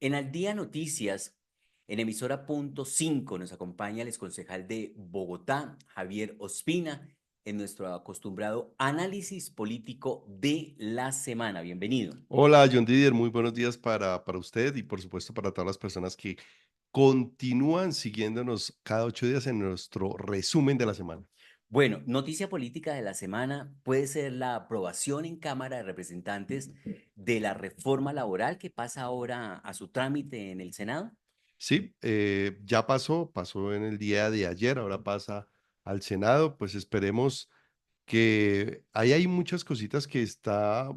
En Al Día Noticias, en emisora punto 5, nos acompaña el exconcejal de Bogotá, Javier Ospina, en nuestro acostumbrado análisis político de la semana. Bienvenido. Hola, John Didier, muy buenos días para usted y por supuesto para todas las personas que continúan siguiéndonos cada 8 días en nuestro resumen de la semana. Bueno, noticia política de la semana puede ser la aprobación en Cámara de Representantes de la reforma laboral que pasa ahora a su trámite en el Senado. Sí, ya pasó en el día de ayer, ahora pasa al Senado, pues esperemos que ahí hay muchas cositas que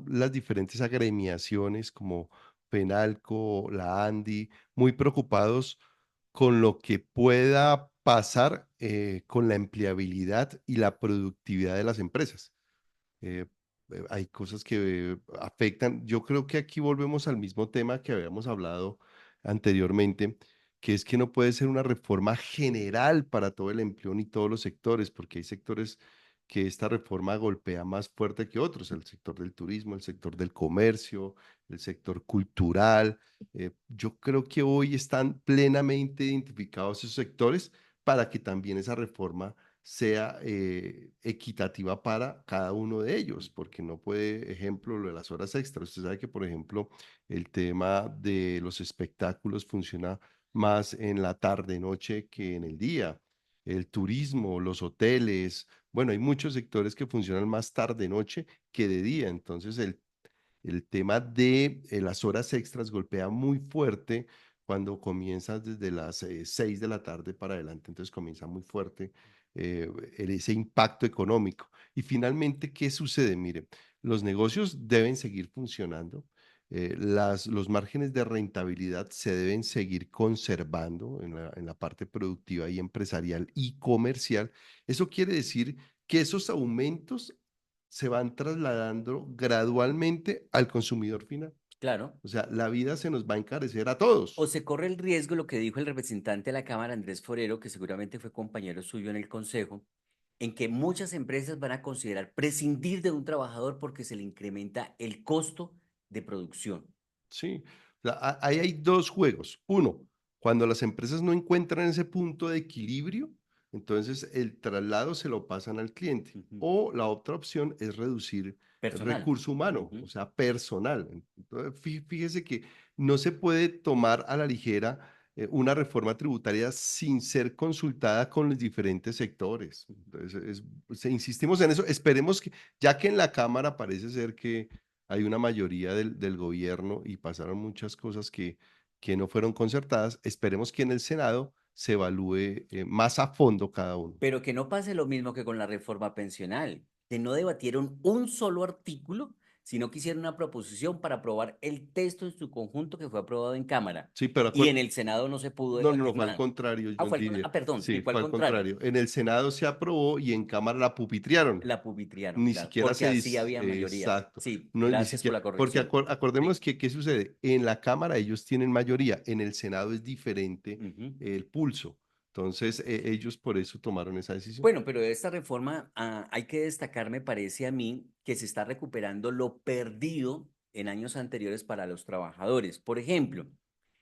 las diferentes agremiaciones como Penalco, la ANDI, muy preocupados con lo que pueda pasar con la empleabilidad y la productividad de las empresas. Eh, Hay cosas que afectan. Yo creo que aquí volvemos al mismo tema que habíamos hablado anteriormente, que es que no puede ser una reforma general para todo el empleo ni todos los sectores, porque hay sectores que esta reforma golpea más fuerte que otros, el sector del turismo, el sector del comercio, el sector cultural. Yo creo que hoy están plenamente identificados esos sectores para que también esa reforma sea equitativa para cada uno de ellos, porque no puede, ejemplo, lo de las horas extras. Usted sabe que, por ejemplo, el tema de los espectáculos funciona más en la tarde, noche que en el día. El turismo, los hoteles, bueno, hay muchos sectores que funcionan más tarde, noche que de día. Entonces, el tema de las horas extras golpea muy fuerte cuando comienzas desde las 6 de la tarde para adelante, entonces comienza muy fuerte ese impacto económico. Y finalmente, ¿qué sucede? Mire, los negocios deben seguir funcionando, los márgenes de rentabilidad se deben seguir conservando en la parte productiva y empresarial y comercial. Eso quiere decir que esos aumentos se van trasladando gradualmente al consumidor final. Claro. O sea, la vida se nos va a encarecer a O todos. se corre el riesgo, lo que dijo el representante de la Cámara, Andrés Forero, que seguramente fue compañero suyo en el Consejo, en que muchas empresas van a considerar prescindir de un trabajador porque se le incrementa el costo de producción. Sí, o sea, ahí hay dos juegos. Uno, cuando las empresas no encuentran ese punto de equilibrio, entonces el traslado se lo pasan al cliente. Ujú. O la otra opción es reducir el Personal. recurso humano, o Ujú. sea, personal. Entonces, fíjese que no se puede tomar a la ligera una reforma tributaria sin ser consultada con los diferentes sectores. Entonces, insistimos en eso. Esperemos que, ya que en la Cámara parece ser que hay una mayoría del gobierno y pasaron muchas cosas que no fueron concertadas. Esperemos que en el Senado se evalúe más a fondo cada uno. Pero que no pase lo mismo que con la reforma pensional, que no debatieron un solo artículo, sino que hicieron una proposición para aprobar el texto en su conjunto que fue aprobado en Cámara. Sí, pero Y en el Senado no se pudo no, no, no, debatir fue al nada. contrario, Ah, John Didier. perdón, sí, Sí, fue al fue al contrario. contrario. En el Senado se aprobó y en Cámara la pupitriaron. La pupitriaron, Ni claro, siquiera porque así había mayoría. exacto. Sí, No, ni gracias por siquiera, la porque corrección. acordémonos Sí. que, ¿qué sucede? En la Cámara ellos tienen mayoría, en el Senado es diferente Ujú. el pulso. Entonces, ellos por eso tomaron esa decisión. Bueno, pero de esta reforma hay que destacar, me parece a mí, que se está recuperando lo perdido en años anteriores para los trabajadores. Por ejemplo,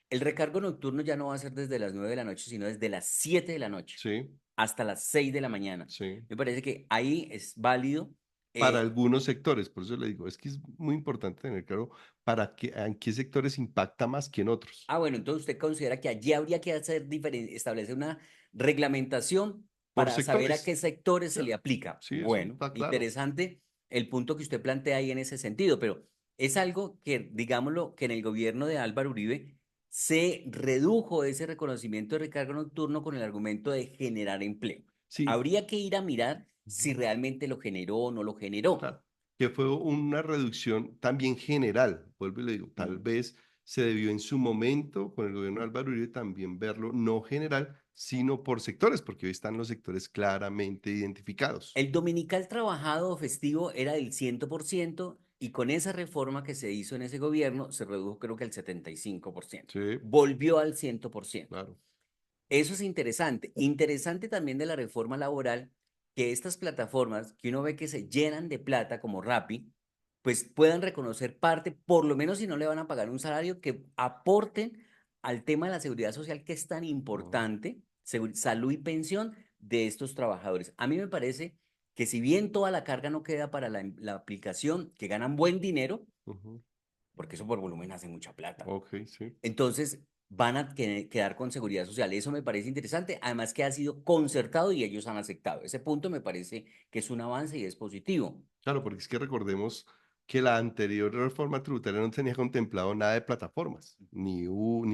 el recargo nocturno ya no va a ser desde las 9 de la noche, sino desde las 7 de la noche Sí, hasta las 6 de la mañana. sí. Me parece que ahí es válido. Para eh, algunos sectores, por eso le digo, es que es muy importante tener claro en qué sectores impacta más que en otros. bueno, entonces usted considera que allí habría que establecer una reglamentación Por para saber a sectores. qué sectores se Ya, le aplica. sí, eso Bueno, está claro. interesante el punto que usted plantea ahí en ese sentido, pero es algo que, digámoslo, que en el gobierno de Álvaro Uribe se redujo ese reconocimiento de recargo nocturno con el argumento de generar empleo. Sí, Habría que ir a mirar ujú, si realmente lo generó o no lo generó. claro. Que fue una reducción también general, vuelvo y le digo, tal Mm. vez se debió en su momento con el gobierno de Álvaro Uribe también verlo no general, sino por sectores, porque hoy están los sectores claramente identificados. El dominical trabajado o festivo era del 100% y con esa reforma que se hizo en ese gobierno se redujo creo que al 75%. Sí, Volvió al 100%. claro. Eso es interesante. Interesante también de la reforma laboral que estas plataformas que uno ve que se llenan de plata como Rappi, pues puedan reconocer parte, por lo menos si no le van a pagar un salario, que aporten al tema de la seguridad social que es tan Ujú, importante, salud y pensión de estos trabajadores. A mí me parece que si bien toda la carga no queda para la aplicación, que ganan buen dinero, ujú. porque eso por volumen hace mucha plata, Ok, sí. entonces van a quedar con seguridad social. Eso me parece interesante, además que ha sido concertado y ellos han aceptado. Ese punto me parece que es un avance y es positivo. Claro, porque es que recordemos que la anterior reforma tributaria no tenía contemplado nada de plataformas, ni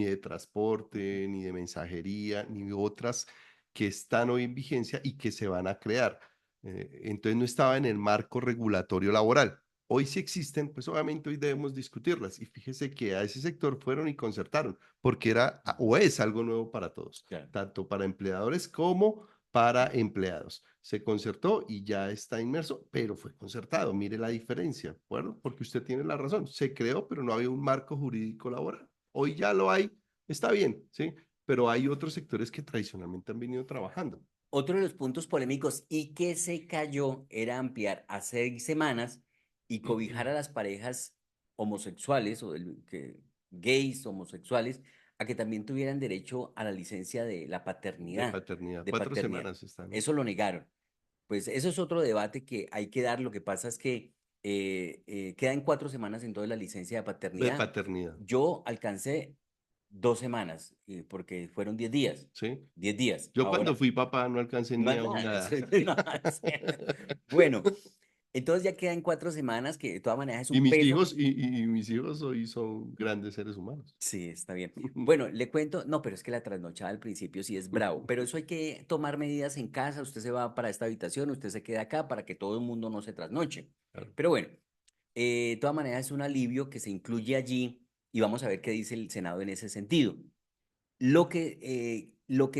de transporte, ni de mensajería, ni otras que están hoy en vigencia y que se van a crear. Entonces no estaba en el marco regulatorio laboral. Hoy sí existen, pues obviamente hoy debemos discutirlas. Y fíjese que a ese sector fueron y concertaron, porque era o es algo nuevo para todos, Claro. tanto para empleadores como para empleados. Se concertó y ya está inmerso, pero fue concertado. Mire la diferencia, ¿bueno? Porque usted tiene la razón. Se creó, pero no había un marco jurídico laboral. Hoy ya lo hay, está bien, ¿sí? Pero hay otros sectores que tradicionalmente han venido trabajando. Otro de los puntos polémicos y que se cayó era ampliar a 6 semanas y cobijar a las parejas homosexuales gays, homosexuales, a que también tuvieran derecho a la licencia de la De paternidad, paternidad. de Cuatro paternidad. semanas están, ¿no? Eso lo negaron. Pues eso es otro debate que hay que dar. Lo que pasa es que quedan 4 semanas en toda la licencia de De paternidad. paternidad, Yo alcancé 2 semanas, porque fueron 10 días. ¿sí? 10 días. Yo cuando Ahora, fui papá no alcancé no ni es a nada. una. No, bueno, entonces ya quedan 4 semanas, que de todas maneras es Y un mis peso. hijos, y mis hijos hoy son grandes seres humanos. Sí, está bien. Bueno, le cuento, no, pero es que la trasnochada al principio sí es bravo, pero eso hay que tomar medidas en casa. Usted se va para esta habitación, usted se queda acá para que todo el mundo no se trasnoche. Claro. Pero bueno, de todas maneras es un alivio que se incluye allí y vamos a ver qué dice el Senado en ese sentido. Lo que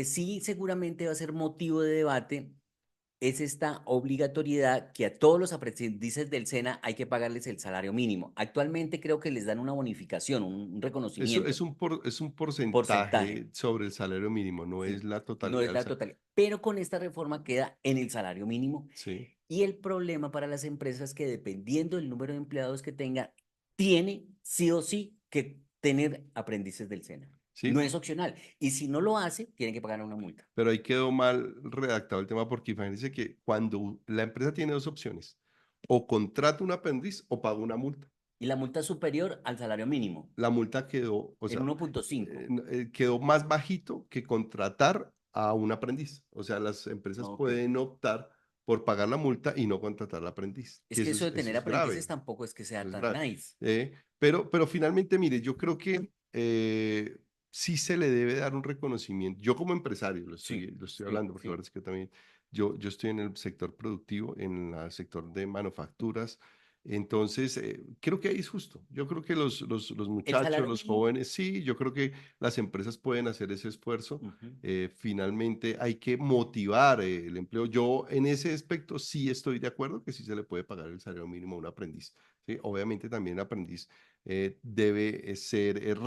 sí seguramente va a ser motivo de debate es esta obligatoriedad que a todos los aprendices del SENA hay que pagarles el salario mínimo. Actualmente creo que les dan una bonificación, un Eso reconocimiento, es un porcentaje, porcentaje sobre el salario mínimo, no es ¿sí? la No totalidad es del la salario. totalidad, pero con esta reforma queda en el salario mínimo. Sí, Y el problema para las empresas es que dependiendo del número de empleados que tenga, tiene sí o sí que tener aprendices del SENA. No sí, es opcional. Y si no lo hace, tiene que pagar una multa. pero ahí quedó mal redactado el tema porque imagínense que cuando la empresa tiene dos opciones, o contrata un aprendiz o paga una multa. Y la multa es superior al salario mínimo, La multa quedó, o en sea, 1,5. quedó más bajito que contratar a un aprendiz. O sea, las empresas Ok. pueden optar por pagar la multa y no contratar al aprendiz, Es que que eso de eso tener es aprendices grave. tampoco es que Eso sea es tan grave. nice. Pero finalmente, mire, yo creo que sí se le debe dar un reconocimiento. Yo como empresario Sí, lo estoy sí, hablando, porque la sí. verdad es que también yo estoy en el sector productivo, en el sector de manufacturas. Entonces, creo que ahí es justo. Yo creo que los El muchachos, salario los mínimo. jóvenes, sí, yo creo que las empresas pueden hacer ese esfuerzo. Ujú. Finalmente hay que motivar el empleo. Yo en ese aspecto sí estoy de acuerdo que sí se le puede pagar el salario mínimo a un aprendiz. ¿Sí? Obviamente también el aprendiz debe ser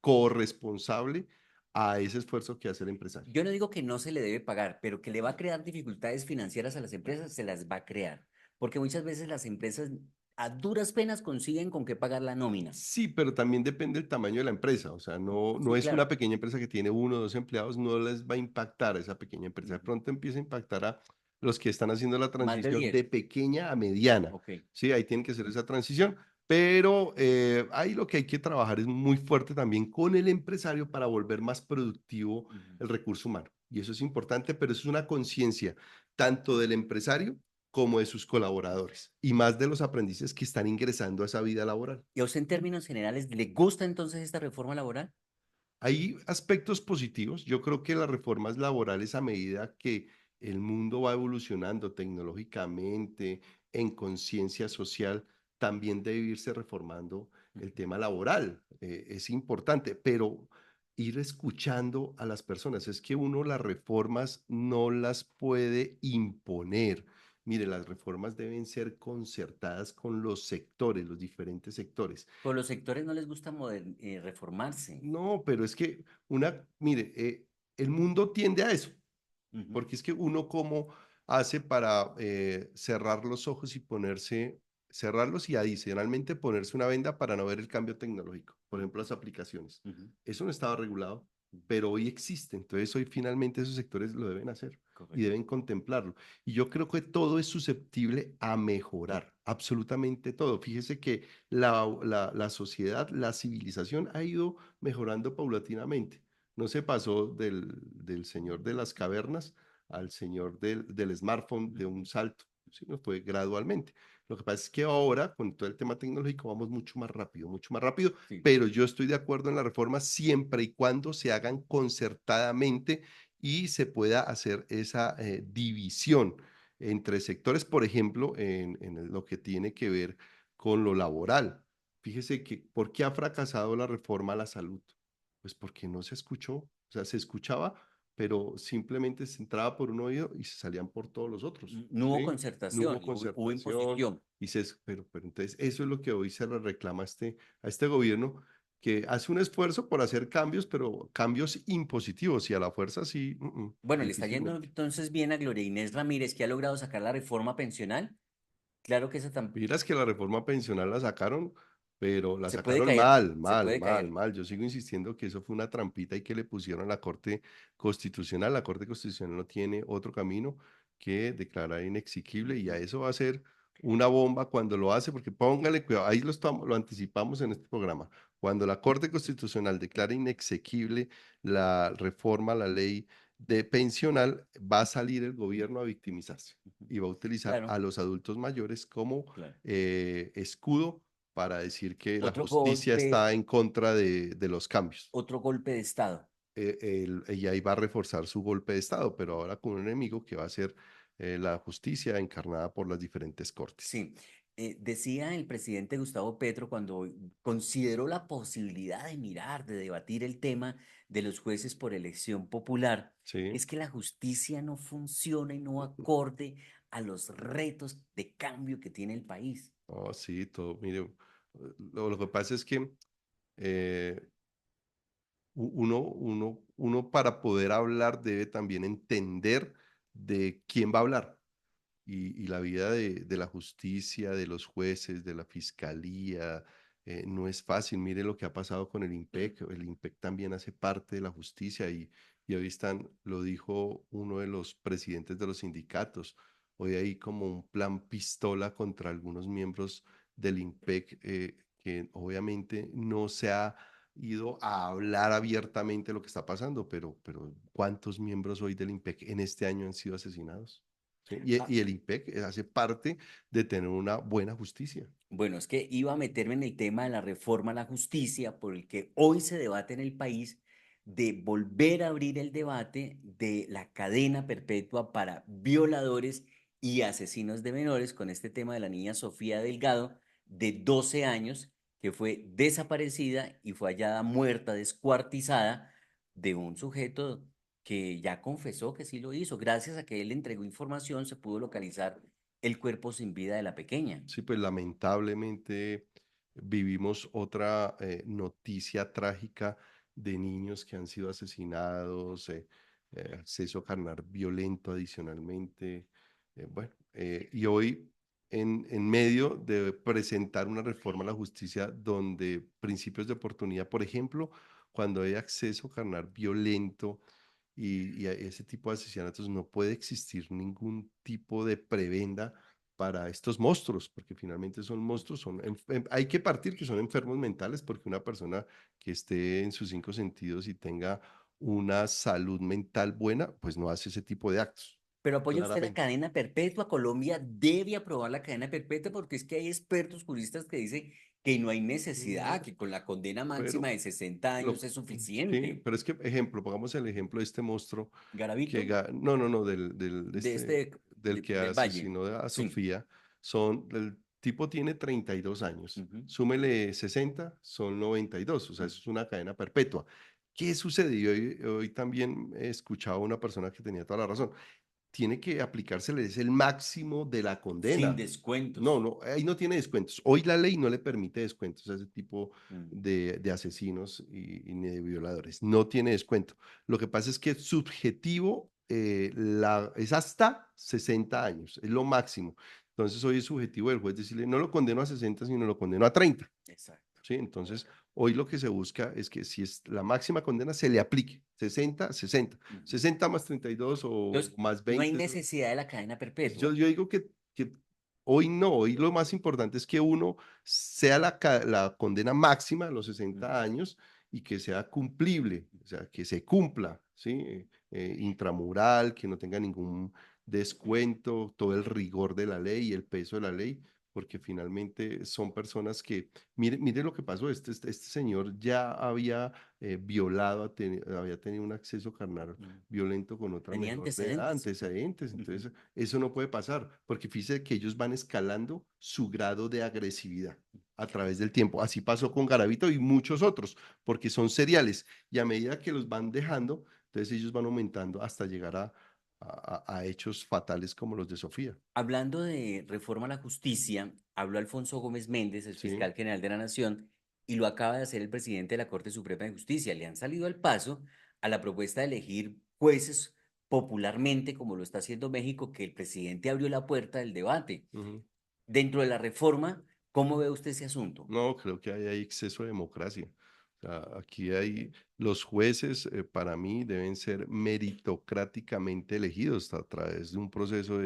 corresponsable a ese esfuerzo que hace el empresario. Yo no digo que no se le debe pagar, pero que le va a crear dificultades financieras a las empresas, se las va a crear. Porque muchas veces las empresas a duras penas consiguen con qué pagar la nómina. Sí, pero también depende del tamaño de la empresa. O sea, no Sí, es una claro. pequeña empresa que tiene uno o dos empleados, no les va a impactar a esa pequeña empresa. De Ujú. pronto empieza a impactar a los que están haciendo la Más de transición de 10. pequeña a mediana. Ok. Sí, ahí tienen que hacer esa transición. Pero ahí lo que hay que trabajar es muy fuerte también con el empresario para volver más productivo Ujú. el recurso humano. Y eso es importante, pero eso es una conciencia tanto del empresario como de sus colaboradores y más de los aprendices que están ingresando a esa vida laboral. ¿Y a usted en términos generales le gusta entonces esta reforma laboral? Hay aspectos positivos. Yo creo que las reformas laborales a medida que el mundo va evolucionando tecnológicamente, en conciencia social, también debe irse reformando el Ujú. tema laboral. Es importante, pero ir escuchando a las personas. Es que uno las reformas no las puede imponer. Mire, las reformas deben ser concertadas con los sectores, los diferentes sectores. Pero a los sectores no les gusta reformarse. No, pero es que mire, el mundo tiende a eso, Ujú. porque es que uno cómo hace para cerrar los ojos y ponerse, cerrarlos y adicionalmente ponerse una venda para no ver el cambio tecnológico, por ejemplo, las aplicaciones. Ujú, Eso no estaba regulado, ujú, pero hoy existe, entonces hoy finalmente esos sectores lo deben hacer y correcto. deben contemplarlo. Y yo creo que todo es susceptible a mejorar, absolutamente todo. Fíjese que la sociedad, la civilización ha ido mejorando paulatinamente. No se pasó del señor de las cavernas al señor del smartphone de Ujú, un salto, sino fue gradualmente. Lo que pasa es que ahora, con todo el tema tecnológico, vamos mucho más rápido, sí. pero yo estoy de acuerdo en la reforma siempre y cuando se hagan concertadamente y se pueda hacer esa división entre sectores, por ejemplo, en lo que tiene que ver con lo laboral. Fíjese que, ¿por qué ha fracasado la reforma a la salud? Pues porque no se escuchó, o sea, se escuchaba, pero simplemente se entraba por un oído y se salían por todos los otros, No hubo ¿sí? No concertación, hubo hubo concertación, imposición. pero entonces eso es lo que hoy se le reclama a este gobierno, que hace un esfuerzo por hacer cambios, pero cambios impositivos y a la fuerza sí, Bueno, le está yendo difícilmente. entonces bien a Gloria Inés Ramírez, que ha logrado sacar la reforma pensional. Claro que esa Miras que la reforma pensional la sacaron, pero la se puede sacaron caer, mal, se mal, puede mal, caer. mal. Yo sigo insistiendo que eso fue una trampita y que le pusieron a la Corte Constitucional. La Corte Constitucional no tiene otro camino que declarar inexequible y a Ujú. eso va a ser una bomba cuando lo hace, porque póngale cuidado, ahí lo anticipamos en este programa. Cuando la Corte Constitucional declara inexequible la reforma, la ley de pensional, va a salir el gobierno a victimizarse y va a utilizar Claro, a los adultos mayores como claro. escudo para decir que la Otro justicia golpe, está en contra de los cambios. otro golpe de Estado. Ella iba a reforzar su golpe de Estado, pero ahora con un enemigo que va a ser la justicia encarnada por las diferentes cortes. Sí, decía el presidente Gustavo Petro cuando consideró la posibilidad de mirar, de debatir el tema de los jueces por elección popular, Sí, es que la justicia no funciona y no acorde a los retos de cambio que tiene el país. oh, sí, todo. Mire, lo que pasa es que eh, uno para poder hablar debe también entender de quién va a hablar. Y la vida de la justicia, de los jueces, de la fiscalía, no es fácil. Mire lo que ha pasado con el IMPEC. El IMPEC también hace parte de la justicia y hoy están, lo dijo uno de los presidentes de los sindicatos, hoy hay como un plan pistola contra algunos miembros del IMPEC que obviamente no se ha ido a hablar abiertamente de lo que está pasando, pero ¿cuántos miembros hoy del IMPEC en este año han sido asesinados? ¿Sí? Ah, Y el IMPEC hace parte de tener una buena justicia. bueno, es que iba a meterme en el tema de la reforma a la justicia por el que hoy se debate en el país, de volver a abrir el debate de la cadena perpetua para violadores y asesinos de menores con este tema de la niña Sofía Delgado, de 12 años, que fue desaparecida y fue hallada muerta, descuartizada, de un sujeto que ya confesó que sí lo hizo. Gracias a que él entregó información, se pudo localizar el cuerpo sin vida de la pequeña. Sí, pues lamentablemente vivimos otra noticia trágica de niños que han sido asesinados, acceso carnal violento adicionalmente. Y hoy en medio de presentar una reforma a la justicia donde principios de oportunidad, por ejemplo, cuando hay acceso carnal violento y a ese tipo de asesinatos, no puede existir ningún tipo de prebenda para estos monstruos, porque finalmente son monstruos, hay que partir que son enfermos mentales, porque una persona que esté en sus cinco sentidos y tenga una salud mental buena, pues no hace ese tipo de actos, Pero apoya usted la claramente. cadena perpetua. Colombia debe aprobar la cadena perpetua porque es que hay expertos juristas que dicen que no hay necesidad, No, que con la condena máxima pero, de 60 años lo, es sí, suficiente. pero es que, ejemplo, pongamos el ejemplo de este monstruo Garavito, no, no, no, de este, del que del Valle. asesinó a Sí. Sofía, el tipo tiene 32 años, Ujú. súmele 60, son 92, o sea, eso es una cadena perpetua. ¿Qué sucedió? Hoy también he escuchado a una persona que tenía toda la razón. Tiene que aplicárseles el máximo de la Sin condena. No, descuentos. no, ahí no tiene descuentos. Hoy la ley no le permite descuentos a ese tipo Mm. de asesinos y ni de violadores. No tiene descuento. Lo que pasa es que subjetivo es hasta 60 años, es lo máximo. Entonces hoy es subjetivo del juez decirle, no lo condeno a 60, sino lo condeno a 30. Exacto. ¿Sí? Entonces, hoy lo que se busca es que si es la máxima condena, se le aplique 60, 60. Ujú. 60 más 32 o Entonces, más no hay 20. necesidad de la cadena Yo, perpetua. yo digo que hoy no, hoy lo más importante es que uno sea la condena máxima, los Ujú, 60 años, y que sea cumplible, o sea, que se cumpla, ¿sí? Intramural, que no tenga ningún descuento, todo el rigor de la ley y el peso de la ley, porque finalmente son personas que, mire lo que pasó, este señor ya había violado, había tenido un acceso carnal ujú. violento con otra Tenía menor de edad, antecedentes. antecedentes, Ujú. entonces eso no puede pasar, porque fíjese que ellos van escalando su grado de agresividad a través del tiempo. Así pasó con Garavito y muchos otros, porque son seriales y a medida que los van dejando, entonces ellos van aumentando hasta llegar a hechos fatales como los de Sofía. Hablando de reforma a la justicia, habló Alfonso Gómez Méndez, el Sí. fiscal general de la Nación, y lo acaba de hacer el presidente de la Corte Suprema de Justicia. Le han salido al paso a la propuesta de elegir jueces popularmente, como lo está haciendo México, que el presidente abrió la puerta del debate. Ujú. Dentro de la reforma, ¿cómo ve usted ese asunto? No, creo que hay exceso de democracia. O sea, aquí hay los jueces, para mí, deben ser meritocráticamente elegidos a través de un proceso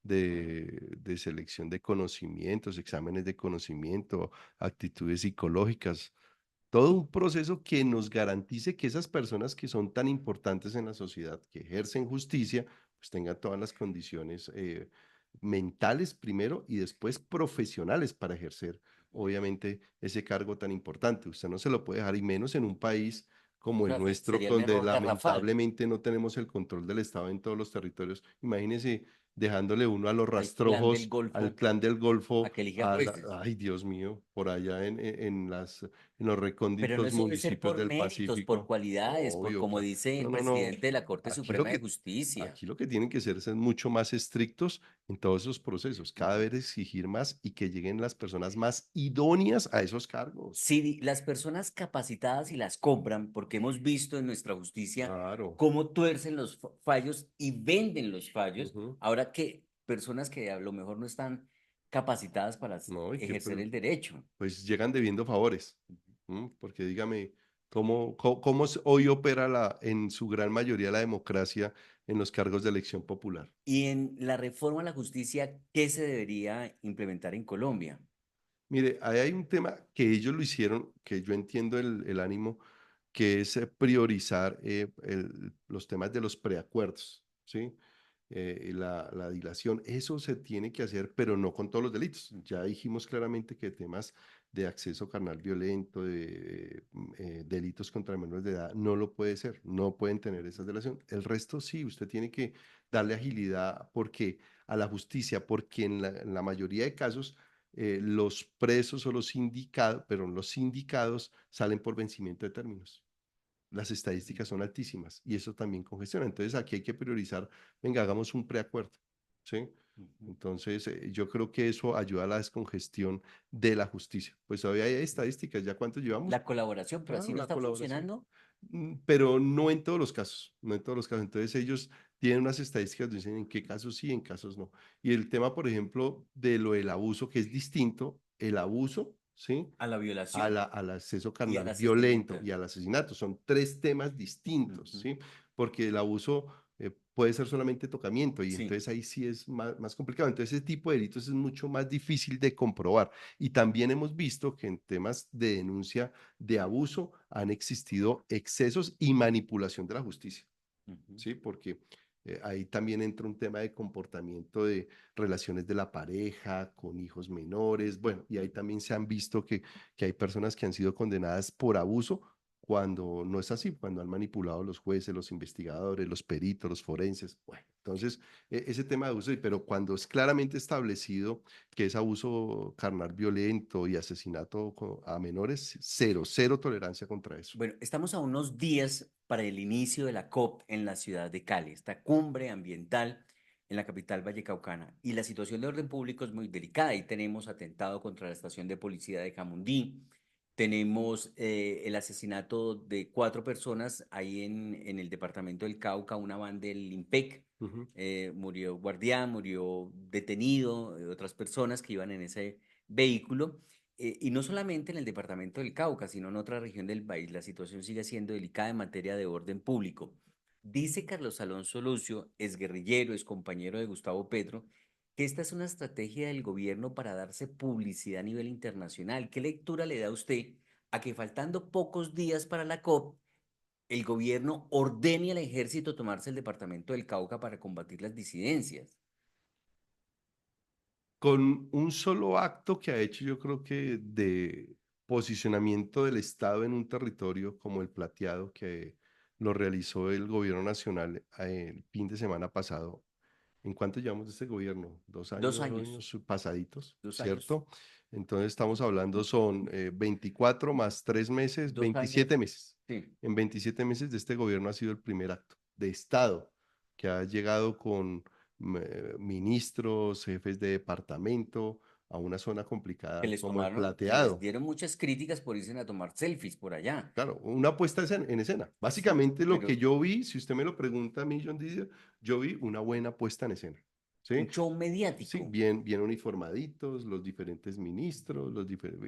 de selección de conocimientos, exámenes de conocimiento, actitudes psicológicas, todo un proceso que nos garantice que esas personas que son tan importantes en la sociedad, que ejercen justicia, pues tengan todas las condiciones mentales primero y después profesionales para ejercer, obviamente, ese cargo tan importante. Usted no se lo puede dejar, y menos en un país como el Claro, nuestro, sería un donde error garrafal lamentablemente no tenemos el control del Estado en todos los territorios. Imagínese dejándole uno a los al clan del rastrojos, al Golfo clan del a Golfo, que elija jueces. ay Dios mío, por allá en los Pero no recónditos eso debe ser municipios por del méritos, por Pacífico. cualidades, por Obvio, como dice no, el no, no. presidente de la Corte Aquí lo Suprema de que, Justicia. aquí lo que tienen que ser es mucho más estrictos en todos esos procesos, cada Ujú. vez exigir más y que lleguen las personas más idóneas a esos cargos. Si las personas capacitadas y las compran, porque hemos visto en nuestra justicia Claro. cómo tuercen los fallos y venden los fallos, Ujú. ahora que personas que a lo mejor no están capacitadas para No, y que ejercer el derecho. pues llegan debiendo favores. Porque dígame, ¿cómo hoy opera en su gran mayoría la democracia en los cargos de elección popular? Y en la reforma a la justicia, ¿qué se debería implementar en Colombia? Mire, ahí hay un tema que ellos lo hicieron, que yo entiendo el ánimo, que es priorizar los temas de los preacuerdos, ¿sí? Y la dilación, eso se tiene que hacer, pero no con todos los delitos. Ya dijimos claramente que temas de acceso carnal violento, de delitos contra menores de edad, no lo puede ser, no pueden tener esa delación. El resto sí, usted tiene que darle agilidad porque a la justicia, porque en la mayoría de casos los presos o los sindicados, pero los sindicados salen por vencimiento de términos. Las estadísticas son altísimas y eso también congestiona. Entonces aquí hay que priorizar, venga, hagamos un preacuerdo, ¿sí? Ujú. Entonces yo creo que eso ayuda a la descongestión de la justicia. Pues todavía hay estadísticas, ¿ya cuánto llevamos? La colaboración, pero así Claro, no la está colaboración. funcionando. Pero no en todos los casos, no en todos los casos. Entonces ellos tienen unas estadísticas, dicen en qué casos sí, en casos no. Y el tema, por ejemplo, de lo del abuso, que es distinto, el abuso, ¿sí? A la violación Al acceso y al carnal violento asesinato. y al asesinato. Son tres temas distintos, Ujú. ¿sí? Porque el abuso puede ser solamente tocamiento y Sí. entonces ahí sí es más complicado. Entonces ese tipo de delitos es mucho más difícil de comprobar. Y también hemos visto que en temas de denuncia de abuso han existido excesos y manipulación de la justicia. Ujú. ¿Sí? Porque ahí también entra un tema de comportamiento de relaciones de la pareja con hijos menores, bueno, y ahí también se han visto que hay personas que han sido condenadas por abuso cuando no es así, cuando han manipulado los jueces, los investigadores, los peritos, los forenses. Bueno, entonces, ese tema de abuso, pero cuando es claramente establecido que es abuso carnal violento y asesinato a menores, cero, cero tolerancia contra eso. Bueno, estamos a unos días para el inicio de la COP en la ciudad de Cali, esta cumbre ambiental en la capital vallecaucana. Y la situación de orden público es muy delicada. Ahí tenemos atentado contra la estación de policía de Jamundí. Tenemos el asesinato de 4 personas ahí en el departamento del Cauca, una van del IMPEC. Ujú. Murió guardián, murió detenido, otras personas que iban en ese vehículo. Y no solamente en el departamento del Cauca, sino en otra región del país. La situación sigue siendo delicada en materia de orden público. Dice Carlos Alonso Lucio, es guerrillero, es compañero de Gustavo Petro, que esta es una estrategia del gobierno para darse publicidad a nivel internacional. ¿Qué lectura le da usted a que faltando pocos días para la COP, el gobierno ordene al ejército tomarse el departamento del Cauca para combatir las disidencias? Con un solo acto que ha hecho, yo creo que de posicionamiento del Estado en un territorio como el Plateado, que lo realizó el gobierno nacional el fin de semana pasado. ¿En cuánto llevamos de este gobierno? Dos Dos años, años pasaditos, 2 años, ¿cierto? Entonces estamos hablando, son 24 más 3 meses, dos 27 años, meses. sí, En 27 meses de este gobierno ha sido el primer acto de Estado que ha llegado con ministros, jefes de departamento a una zona que complicada les como el tomaron, que les Plateado. dieron muchas críticas por irse a tomar selfies por allá. Claro, una puesta en escena. Sí, Básicamente lo que pero yo vi, si usted me lo pregunta a mí, John Didier, yo vi una buena puesta en escena. ¿Sí? un show Sí, mediático. bien uniformaditos, los diferentes ministros,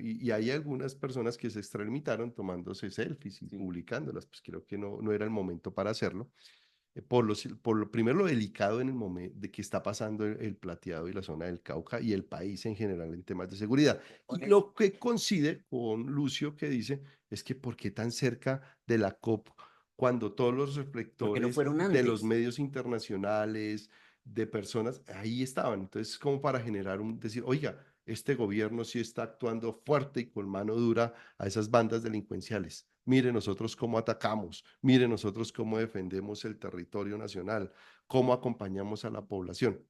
y hay algunas personas que se extralimitaron tomándose selfies y Sí. publicándolas, pues creo que no era el momento para hacerlo. Por lo primero, lo delicado en el momento de que está pasando el Plateado y la zona del Cauca y el país en general en temas de seguridad. Y Honest- lo que coincide con Lucio que dice es que ¿por qué tan cerca de la COP cuando todos los porque no reflectores fueron de los antes. medios internacionales, de personas, ahí estaban? Entonces, como para generar decir, oiga, este gobierno sí está actuando fuerte y con mano dura a esas bandas delincuenciales. Mire nosotros cómo atacamos, mire nosotros cómo defendemos el territorio nacional, cómo acompañamos a la población.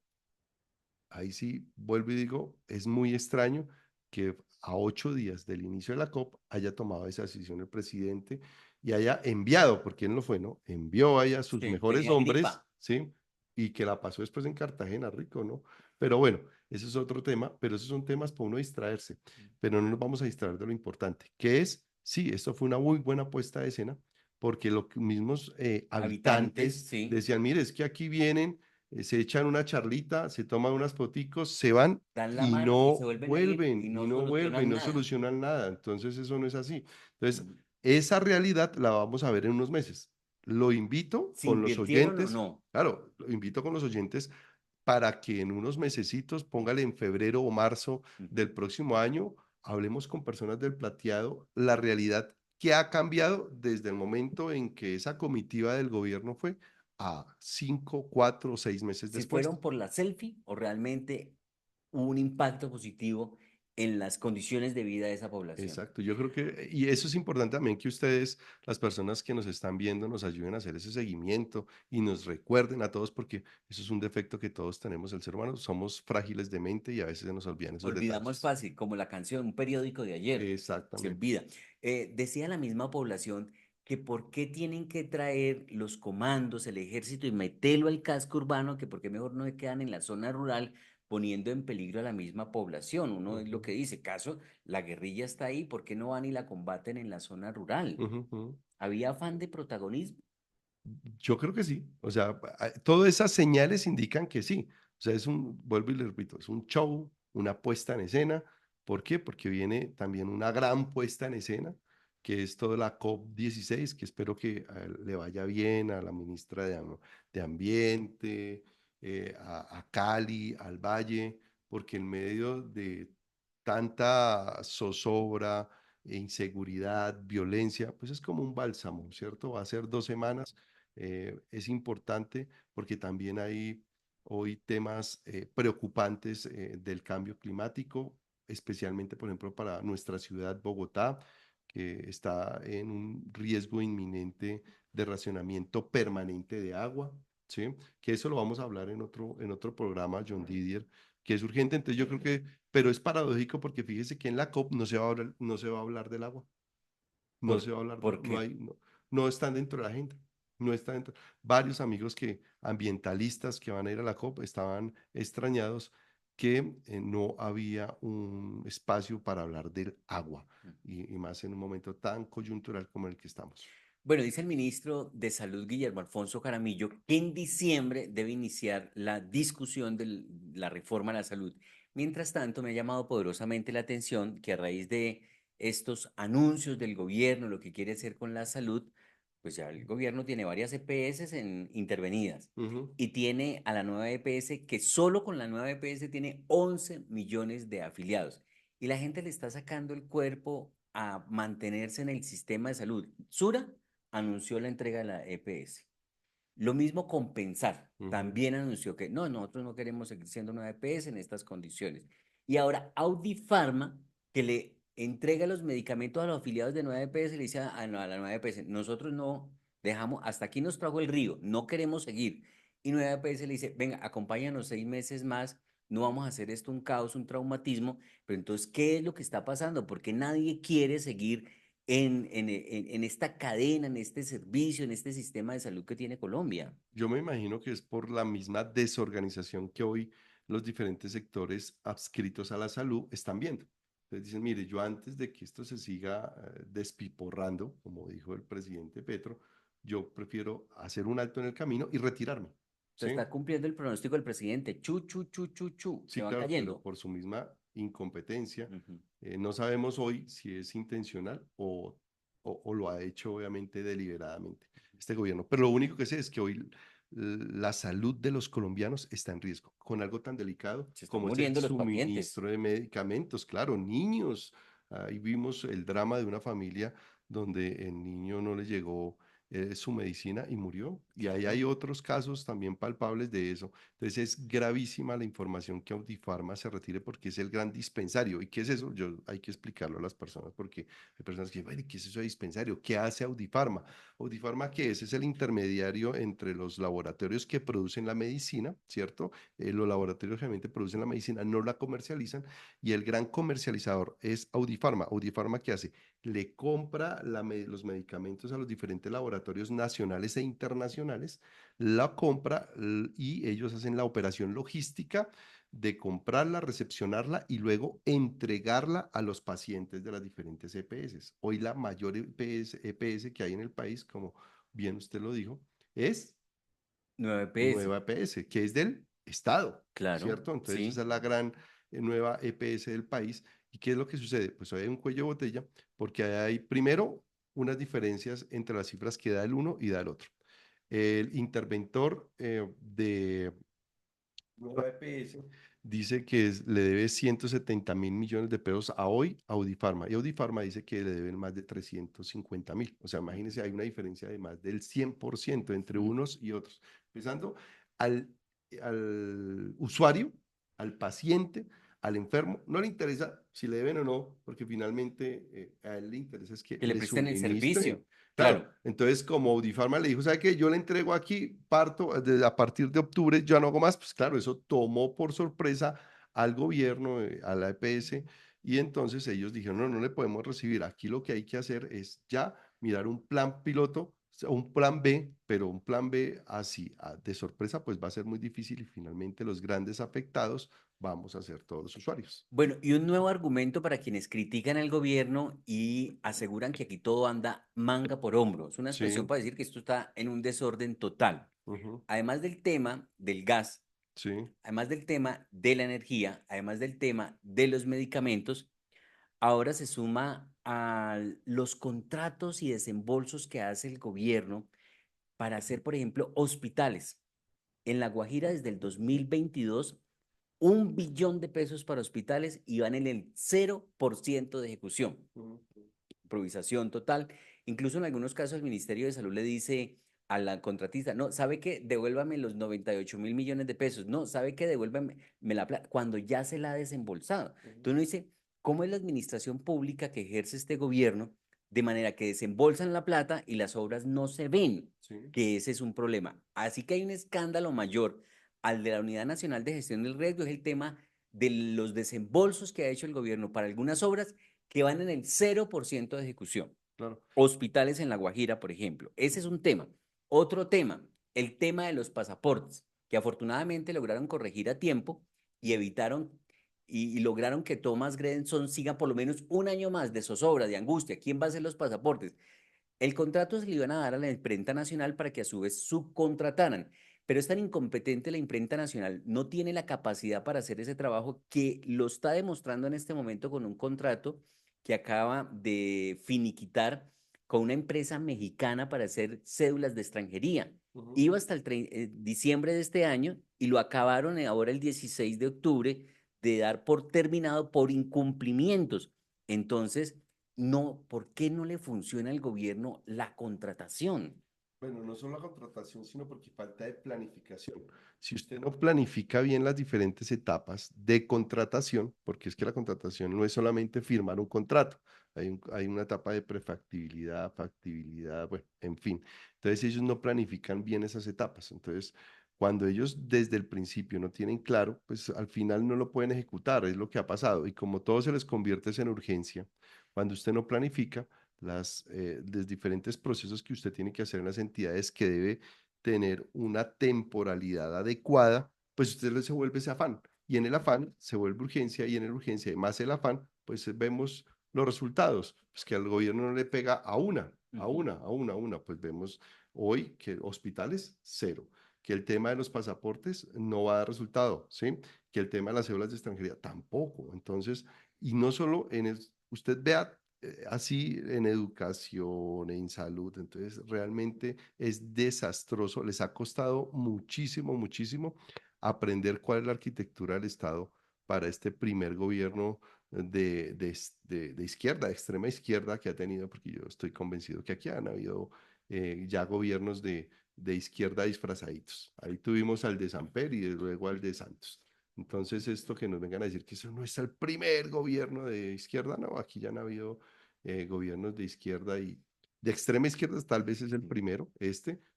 Ahí sí, vuelvo y digo, es muy extraño que a 8 días del inicio de la COP haya tomado esa decisión el presidente y haya enviado, porque él no fue, ¿no? Envió ahí a sus Sí, mejores tenía hombres, gripa. ¿sí? Y que la pasó después en Cartagena, rico, ¿no? Pero bueno, ese es otro tema, pero esos son temas para uno distraerse, pero no nos vamos a distraer de lo importante, que es, sí, esto fue una muy buena puesta de escena, porque los mismos Habitantes, habitantes sí, decían, mire, es que aquí vienen se echan una charlita, se toman unas foticos, se van dan la y mano y se no vuelven a ir vuelven, y y no no vuelven, y solucionan no nada. solucionan nada. Entonces eso no es así. Entonces, Ujú. esa realidad la vamos a ver en unos meses. Lo invito ¿Se con los invirtieron o oyentes, no? claro, lo invito con los oyentes para que en unos mesecitos, póngale en febrero o marzo Ujú. del próximo año, hablemos con personas del Plateado, la realidad que ha cambiado desde el momento en que esa comitiva del gobierno fue a 5, 4 o 6 meses Si después. fueron por la selfie o realmente hubo un impacto positivo en las condiciones de vida de esa población. Exacto, yo creo que, y eso es importante también que ustedes, las personas que nos están viendo, nos ayuden a hacer ese seguimiento y nos recuerden a todos, porque eso es un defecto que todos tenemos, el ser humano, somos frágiles de mente y a veces se nos olvidan esos Olvidamos detalles. fácil, como la canción, un periódico de ayer, se Exactamente. olvida. Decía la misma población que por qué tienen que traer los comandos, el ejército y meterlo al casco urbano, que por qué mejor no se quedan en la zona rural poniendo en peligro a la misma población. Uno es lo Ujú, que dice, caso, la guerrilla está ahí, ¿por qué no van y la combaten en la zona rural? ujú, ujú. ¿Había afán de protagonismo? Yo creo que sí. O sea, todas esas señales indican que sí. O sea, vuelvo y le repito, es un show, una puesta en escena. ¿Por qué? Porque viene también una gran puesta en escena, que es toda la COP 16, que espero que le vaya bien a la ministra de Ambiente, a Cali, al Valle, porque en medio de tanta zozobra, inseguridad, violencia, pues es como un bálsamo, ¿cierto? Va a ser 2 semanas es importante porque también hay hoy temas preocupantes del cambio climático, especialmente, por ejemplo, para nuestra ciudad, Bogotá, que está en un riesgo inminente de racionamiento permanente de agua, ¿sí? Que eso lo vamos a hablar en otro programa, John Didier, que es urgente. Entonces yo creo que, pero es paradójico porque fíjese que en la COP no se va a hablar del agua. No se va a hablar ¿Por no qué? hay, no están dentro de la agenda, no está dentro. Varios amigos ambientalistas que van a ir a la COP estaban extrañados que no había un espacio para hablar del agua, y más en un momento tan coyuntural como el que estamos. Bueno, dice el ministro de Salud, Guillermo Alfonso Jaramillo, que en diciembre debe iniciar la discusión de la reforma a la salud. Mientras tanto, me ha llamado poderosamente la atención que a raíz de estos anuncios del gobierno, lo que quiere hacer con la salud, pues ya el gobierno tiene varias EPS intervenidas Ujú. y tiene a la nueva EPS que solo con la nueva EPS tiene 11 millones de afiliados y la gente le está sacando el cuerpo a mantenerse en el sistema de salud. Sura anunció la entrega de la EPS. Lo mismo Compensar, Ujú. también anunció que no, nosotros no queremos seguir siendo una EPS en estas condiciones. Y ahora Audi Pharma, que le entrega los medicamentos a los afiliados de nueva EPS, le dice a la nueva EPS, nosotros no dejamos, hasta aquí nos trajo el río, no queremos seguir. Y nueva EPS le dice, venga, acompáñanos 6 meses más, no vamos a hacer esto un caos, un traumatismo, pero entonces, ¿qué es lo que está pasando? Porque nadie quiere seguir en esta cadena, en este servicio, en este sistema de salud que tiene Colombia. Yo me imagino que es por la misma desorganización que hoy los diferentes sectores adscritos a la salud están viendo. Entonces dicen, mire, yo antes de que esto se siga despiporrando, como dijo el presidente Petro, yo prefiero hacer un alto en el camino y retirarme. Se ¿Sí? está cumpliendo el pronóstico del presidente. Chu, chu, chu, chu, chu. Se Sí, van claro, pero cayendo. por su misma incompetencia, Ujú. no sabemos hoy si es intencional o lo ha hecho obviamente deliberadamente este gobierno. Pero lo único que sé es que hoy la salud de los colombianos está en riesgo con algo tan delicado Se están como es el muriendo los pacientes. suministro de medicamentos. Claro, niños. Ahí vimos el drama de una familia donde el niño no le llegó su medicina y murió. Y ahí hay Claro. otros casos también palpables de eso. Entonces es gravísima la información que Audiofarma se retire porque es el gran dispensario. ¿Y qué es eso? Hay que explicarlo a las personas porque hay personas que dicen, ¿qué es eso de dispensario? ¿Qué hace Audiofarma? Audiofarma, ¿qué es? Es el intermediario entre los laboratorios que producen la medicina, ¿cierto? Los laboratorios que realmente producen la medicina no la comercializan y el gran comercializador es Audiofarma. Audiofarma, ¿qué hace? Le compra los medicamentos a los diferentes laboratorios nacionales e internacionales, la compra y ellos hacen la operación logística de comprarla, recepcionarla y luego entregarla a los pacientes de las diferentes EPS. Hoy la mayor EPS que hay en el país, como bien usted lo dijo, es Nueva EPS. Nueva EPS, que es del Estado, Claro, ¿cierto? Entonces esa sí. es la gran nueva EPS del país. ¿Y qué es lo que sucede? Pues hoy hay un cuello de botella porque hay primero unas diferencias entre las cifras que da el uno y da el otro. El interventor de Nueva EPS dice que le debe 170.000 millones de pesos a hoy a Audifarma y Audifarma dice que le deben más de 350.000. O sea, imagínense, hay una diferencia de más del 100% entre Ujú. unos y otros. Empezando al, al usuario, al paciente, al enfermo, no le interesa si le deben o no, porque finalmente a él le interesa es que Que le le presten el suministren. servicio. Claro, Claro. entonces como Audifarma le dijo, ¿sabe qué? Yo le entrego aquí, parto, a partir de octubre ya no hago más, pues claro, eso tomó por sorpresa al gobierno, a la EPS, y entonces ellos dijeron, no, no le podemos recibir, aquí lo que hay que hacer es ya mirar un plan piloto, o sea, un plan B, pero un plan B así, de sorpresa, pues va a ser muy difícil y finalmente los grandes afectados vamos a ser todos los usuarios. Bueno, y un nuevo argumento para quienes critican al gobierno y aseguran que aquí todo anda manga por hombro. Es una expresión Sí, para decir que esto está en un desorden total. ujú, Además del tema del gas, sí. además del tema de la energía, además del tema de los medicamentos, ahora se suma a los contratos y desembolsos que hace el gobierno para hacer, por ejemplo, hospitales. En La Guajira, desde el 2022, 1 billón de pesos para hospitales y van en el 0% de ejecución, Ujú. improvisación total. Incluso en algunos casos el Ministerio de Salud le dice a la contratista, no, ¿sabe qué? Devuélvame los 98.000 millones de pesos. No, ¿sabe qué? Devuélvame la plata, cuando ya se la ha desembolsado. Entonces uno dice, ¿cómo es la administración pública que ejerce este gobierno de manera que desembolsan la plata y las obras no se ven? Sí, Que ese es un problema. Así que hay un escándalo mayor al de la Unidad Nacional de Gestión del Riesgo, es el tema de los desembolsos que ha hecho el gobierno para algunas obras que van en el 0% de ejecución. claro. Hospitales en La Guajira, por ejemplo. Ese es un tema. Otro tema, el tema de los pasaportes, que afortunadamente lograron corregir a tiempo y evitaron y lograron que Thomas Grenson siga por lo menos un año más de zozobra, de angustia. ¿Quién va a hacer los pasaportes? El contrato se le iban a dar a la imprenta nacional para que a su vez subcontrataran, pero es tan incompetente la imprenta nacional, no tiene la capacidad para hacer ese trabajo que lo está demostrando en este momento con un contrato que acaba de finiquitar con una empresa mexicana para hacer cédulas de extranjería. Ujú. Iba hasta el diciembre de este año y lo acabaron ahora el 16 de octubre de dar por terminado por incumplimientos. Entonces, no, ¿por qué no le funciona al gobierno la contratación? Bueno, no solo la contratación, sino porque falta de planificación. Si usted no planifica bien las diferentes etapas de contratación, porque es que la contratación no es solamente firmar un contrato, hay una etapa de prefactibilidad, factibilidad, bueno, en fin. Entonces ellos no planifican bien esas etapas. Entonces, cuando ellos desde el principio no tienen claro, pues al final no lo pueden ejecutar, es lo que ha pasado. Y como todo se les convierte en urgencia, cuando usted no planifica, los diferentes procesos que usted tiene que hacer en las entidades que debe tener una temporalidad adecuada, pues usted se vuelve ese afán. Y en el afán se vuelve urgencia y en la urgencia y más el afán, pues vemos los resultados, pues que al gobierno no le pega a una, a Ujú. una, a una, a una, pues vemos hoy que hospitales, cero, que el tema de los pasaportes no va a dar resultado, ¿sí? Que el tema de las cédulas de extranjería tampoco. Entonces, y no solo en el, usted vea así en educación, en salud. Entonces, realmente es desastroso. Les ha costado muchísimo, muchísimo aprender cuál es la arquitectura del Estado para este primer gobierno de izquierda, de extrema izquierda que ha tenido, porque yo estoy convencido que aquí han habido ya gobiernos de izquierda disfrazaditos. Ahí tuvimos al de Samper y luego al de Santos. Entonces, esto que nos vengan a decir que eso no es el primer gobierno de izquierda, no, aquí ya han habido gobiernos de izquierda y de extrema izquierda, tal vez es el primero,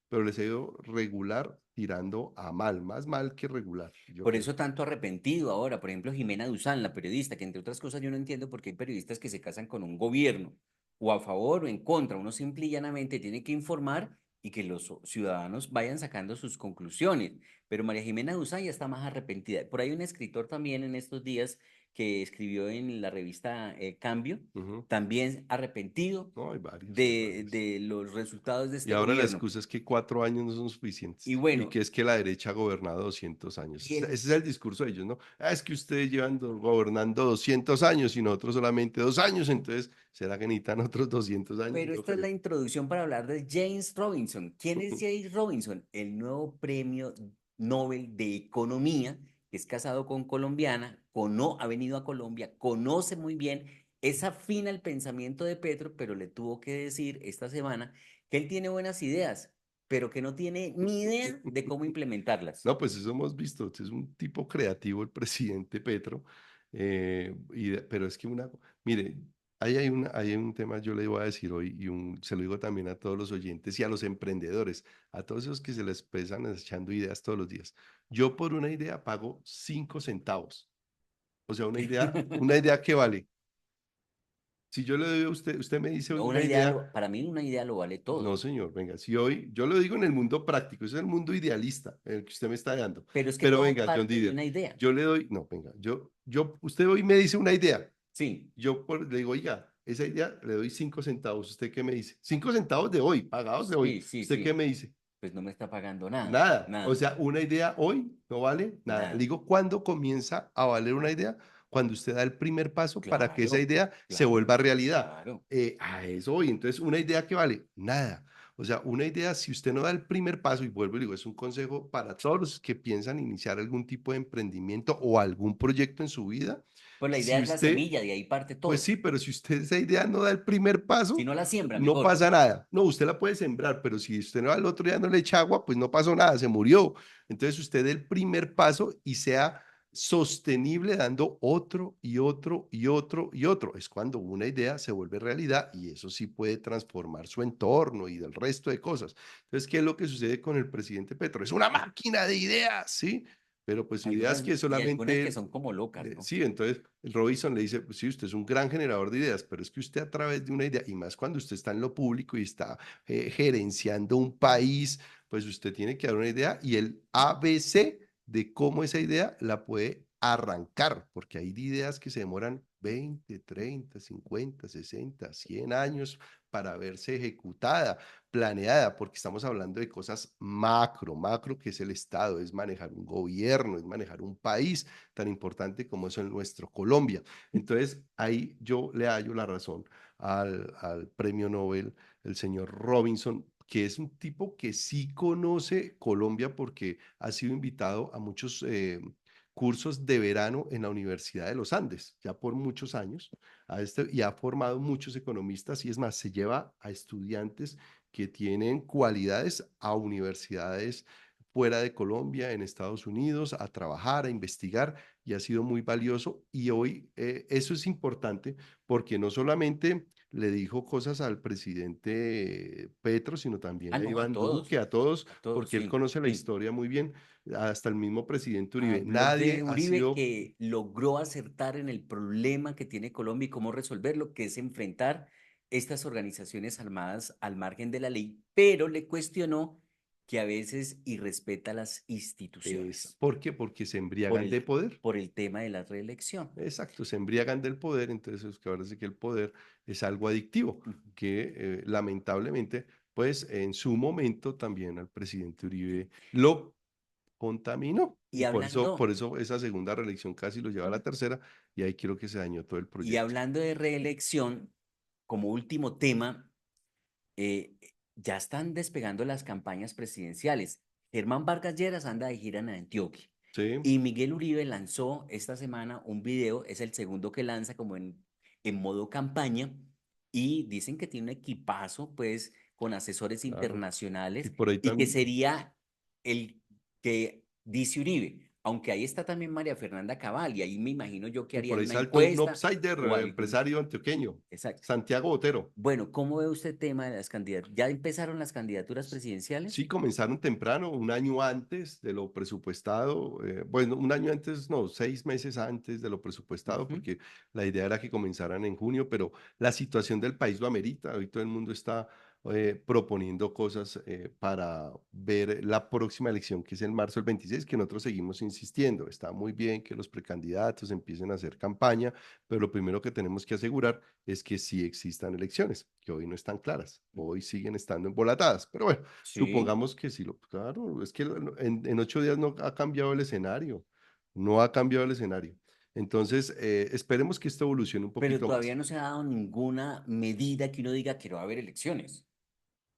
pero les ha ido regular tirando a mal, más mal que regular, yo Por creo. eso tanto arrepentido ahora, por ejemplo, Jimena Duzán, la periodista, que entre otras cosas yo no entiendo por qué hay periodistas que se casan con un gobierno, o a favor o en contra, uno simple y llanamente tiene que informar y que los ciudadanos vayan sacando sus conclusiones. Pero María Jimena Duzán ya está más arrepentida. Por ahí un escritor también en estos días que escribió en la revista Cambio, Ujú. también arrepentido No, hay varios, hay varios. de los resultados de Y este ahora la gobierno. excusa es que 4 años no son suficientes Y y bueno, que es que la derecha ha gobernado 200 años. y Ese el es el discurso de ellos, ¿no? Ah, es que ustedes llevan gobernando 200 años y nosotros solamente 2 años, entonces será que necesitan otros 200 años, Pero yo esta es la creo. introducción para hablar de James Robinson. ¿Quién es James Robinson? El nuevo premio Nobel de Economía, que es casado con colombiana, ha venido a Colombia, conoce muy bien, es afín al pensamiento de Petro, pero le tuvo que decir esta semana que él tiene buenas ideas, pero que no tiene ni idea de cómo implementarlas. No, pues eso hemos visto, es un tipo creativo el presidente Petro, pero es que mire, ahí hay un tema, yo le voy a decir hoy, se lo digo también a todos los oyentes y a los emprendedores, a todos esos que se les pesan echando ideas todos los días. Yo por una idea pago 5 centavos, o sea, una idea que vale. Si yo le doy a usted, usted me dice No, una idea. para mí una idea lo vale No, todo, señor, venga, si hoy, yo lo digo en el mundo práctico, ese es el mundo idealista, el que usted me está dando. pero es que Pero todo venga, John parte de Didier, una idea. yo le doy, no, venga, usted hoy me dice una idea, Sí, le digo, oiga, esa idea le doy 5 centavos, ¿usted qué me dice? 5 centavos de hoy, pagados de hoy, sí, sí, ¿usted qué sí. me dice? Pues no me está pagando nada, Nada, o nada, sea, una idea hoy no vale nada. Le nada. digo, ¿cuándo comienza a valer una idea? Cuando usted da el primer paso para que esa Claro, idea se vuelva claro, realidad. claro. A eso hoy, entonces, una idea que vale nada. O sea, una idea, si usted no da el primer paso, y vuelvo y digo, es un consejo para todos los que piensan iniciar algún tipo de emprendimiento o algún proyecto en su vida. Pues la idea Si es la usted, semilla, de ahí parte pues todo. sí, pero si usted esa idea no da el primer Si paso, no la siembra, no mejor. pasa nada. No, usted la puede sembrar, pero si usted no al otro día no le echa agua, pues no pasó nada, se murió. Entonces usted dé el primer paso y sea sostenible dando otro y otro y otro y otro. Es cuando una idea se vuelve realidad y eso sí puede transformar su entorno y del resto de cosas. Entonces, ¿qué es lo que sucede con el presidente Petro? Es una máquina de ideas, ¿sí? Pero pues Hay ideas unas, que y algunas solamente que él son como locas, ¿no? sí, entonces el Robinson le dice, pues sí, usted es un gran generador de ideas, pero es que usted a través de una idea, y más cuando usted está en lo público y está gerenciando un país, pues usted tiene que dar una idea y el ABC de cómo esa idea la puede arrancar, porque hay ideas que se demoran 20, 30, 50, 60, 100 años para verse ejecutada, planeada, porque estamos hablando de cosas macro, que es el Estado, es manejar un gobierno, es manejar un país tan importante como es el nuestro, Colombia. Entonces, ahí yo le hallo la razón al premio Nobel, el señor Robinson, que es un tipo que sí conoce Colombia porque ha sido invitado a muchos cursos de verano en la Universidad de los Andes, ya por muchos años, y ha formado muchos economistas y es más, se lleva a estudiantes que tienen cualidades a universidades fuera de Colombia, en Estados Unidos, a trabajar, a investigar, y ha sido muy valioso. Y hoy eso es importante porque no solamente le dijo cosas al presidente Petro, sino también Ah, a no, Iván Duque, a todos, porque él sí, conoce la sí. historia muy bien, hasta el mismo presidente Uribe. Habló de Nadie ha Uribe sido que logró acertar en el problema que tiene Colombia y cómo resolverlo, que es enfrentar estas organizaciones armadas al margen de la ley, pero le cuestionó que a veces irrespeta las instituciones ¿por qué? Porque se por embriagan de el, poder. por el tema de la reelección. Exacto, se embriagan del poder, entonces es que ahora sí que el poder es algo adictivo, Ujú. que lamentablemente, pues en su momento también al presidente Sí. Uribe lo contaminó. Y Por hablando, eso esa segunda reelección casi lo lleva a la tercera, y ahí creo que se dañó todo el y proyecto. hablando de reelección, como último tema, eh, ya están despegando las campañas presidenciales. Germán Vargas Lleras anda de gira en Antioquia Sí, y Miguel Uribe lanzó esta semana un video, es el segundo que lanza como en modo campaña y dicen que tiene un equipazo pues con asesores claro. Y internacionales por ahí y que también, sería el que dice Uribe. Aunque ahí está también María Fernanda Cabal y ahí me imagino yo que y por harían ahí una saltó un encuesta outsider, o algún... empresario antioqueño, Exacto. Santiago Botero. Bueno, ¿cómo ve usted el tema de las candidaturas? ¿Ya empezaron las candidaturas presidenciales? Sí, comenzaron temprano, un año antes de lo presupuestado, bueno, un año antes, no, 6 meses antes de lo presupuestado, Ujú. porque la idea era que comenzaran en junio, pero la situación del país lo amerita. Hoy todo el mundo está proponiendo cosas para ver la próxima elección, que es el marzo del 26, que nosotros seguimos insistiendo. Está muy bien que los precandidatos empiecen a hacer campaña, pero lo primero que tenemos que asegurar es que sí existan elecciones, que hoy no están claras, hoy siguen estando embolatadas, pero bueno. Sí, Supongamos que sí, claro, es que en 8 días no ha cambiado el escenario, no ha cambiado el escenario. Entonces, esperemos que esto evolucione un pero poquito todavía más. no se ha dado ninguna medida que uno diga que no va a haber elecciones.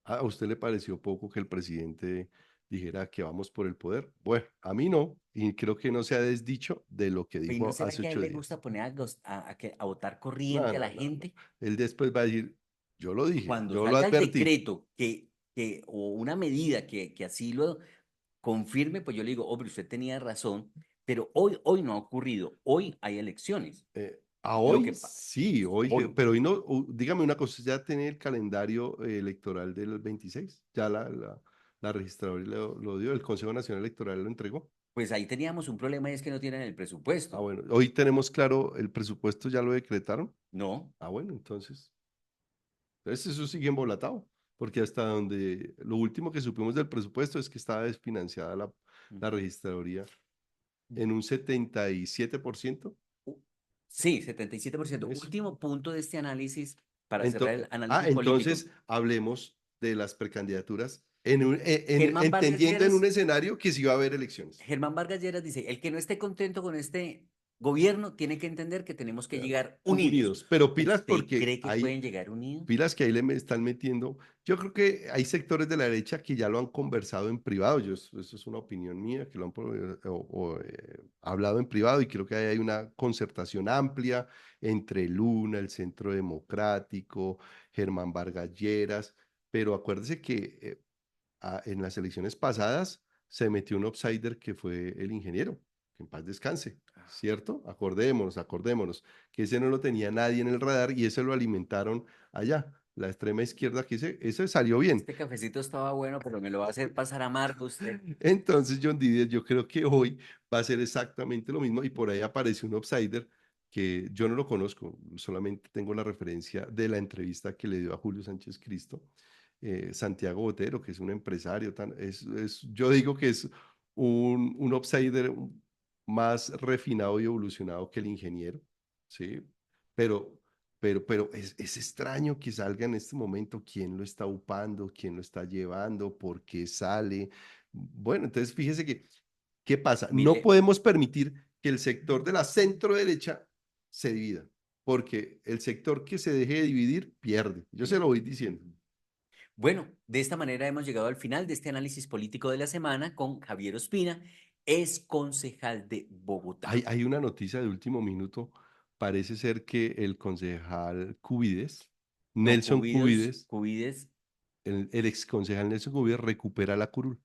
¿A usted le pareció poco que el presidente dijera que vamos por el poder? Bueno, a mí no, y creo que no se ha desdicho de lo que ¿Y no dijo será hace que a él ocho le días. gusta poner a votar No, corriente a no, la no, no. gente? Él después va a decir, yo lo dije, Cuando yo lo salga el advertí. decreto o una medida que así lo confirme, pues yo le digo, hombre, usted tenía razón, pero hoy no ha ocurrido. Hoy hay elecciones. A Lo hoy que pasa, sí, hoy, hoy, pero hoy no, dígame una cosa, ¿ya tiene el calendario electoral del 26? ¿Ya la registradora lo dio? ¿El Consejo Nacional Electoral lo entregó? pues ahí teníamos un problema y es que no tienen el Ah, presupuesto. bueno, hoy tenemos claro, el presupuesto ya lo decretaron. No, Ah, bueno, entonces eso sigue embolatado, porque hasta donde lo último que supimos del presupuesto es que estaba desfinanciada la registraduría en un 77%. u- sí, 77%. Eso. Último punto de este análisis para cerrar el análisis político. Entonces hablemos de las precandidaturas Germán Vargas entendiendo en un Lleras, escenario que sí va a haber elecciones. Germán Vargas Lleras dice, el que no esté contento con este gobierno tiene que entender que tenemos que llegar unidos. Unidos, pero pilas ¿Usted porque cree que hay pueden llegar unidos? pilas que ahí están metiendo. Yo creo que hay sectores de la derecha que ya lo han conversado en privado. Eso es una opinión mía, que lo han hablado en privado y creo que ahí hay una concertación amplia entre Luna, el Centro Democrático, Germán Vargas Lleras, pero acuérdese que en las elecciones pasadas se metió un outsider que fue el ingeniero, que en paz descanse, ¿cierto? Acordémonos, que ese no lo tenía nadie en el radar y ese lo alimentaron allá, la extrema izquierda, que ese salió bien. Este cafecito estaba bueno, pero me lo va a hacer pasar amargo usted. Entonces, John Didier, yo creo que hoy va a ser exactamente lo mismo y por ahí aparece un outsider que yo no lo conozco, solamente tengo la referencia de la entrevista que le dio a Julio Sánchez Cristo, Santiago Botero, que es un empresario, yo digo que es un outsider más refinado y evolucionado que el ingeniero, ¿sí? Pero, pero es extraño que salga en este momento quién lo está upando, quién lo está llevando, por qué sale. Bueno, entonces fíjese que, ¿qué pasa? No Mire, podemos permitir que el sector de la centro derecha se divida, porque el sector que se deje de dividir pierde. Yo se lo voy diciendo. bueno, de esta manera hemos llegado al final de este análisis político de la semana con Javier Ospina, es concejal de Bogotá. Hay una noticia de último minuto. Parece ser que el concejal Cubides, No, Nelson Cubides, Cubides, el ex concejal Nelson Cubides recupera la curul.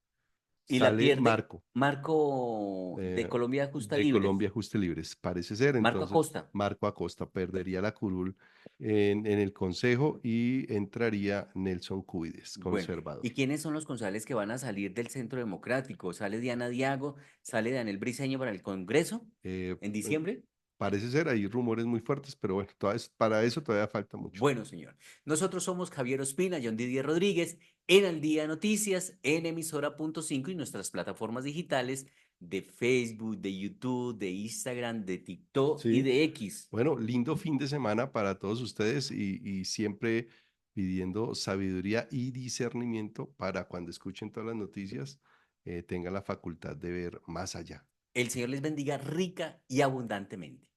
y la Sale pierde Marco, Marco de Colombia Justa de Libres, Colombia Juste Libres. Parece ser, Marco entonces, Acosta. Marco Acosta perdería la curul en el consejo y entraría Nelson Cubides, Bueno, conservador. ¿y quiénes son los concejales que van a salir del Centro Democrático? ¿Sale Diana Diago? ¿Sale Daniel Briceño para el Congreso Eh, en eh, diciembre? Parece ser, hay rumores muy fuertes, pero bueno, para eso todavía falta mucho. Bueno, señor. Nosotros somos Javier Ospina, John Didier Rodríguez, en Al Día Noticias, en emisora.5 y nuestras plataformas digitales de Facebook, de YouTube, de Instagram, de TikTok y Sí. de X. Bueno, lindo fin de semana para todos ustedes y siempre pidiendo sabiduría y discernimiento para cuando escuchen todas las noticias, tengan la facultad de ver más allá. El Señor les bendiga rica y abundantemente.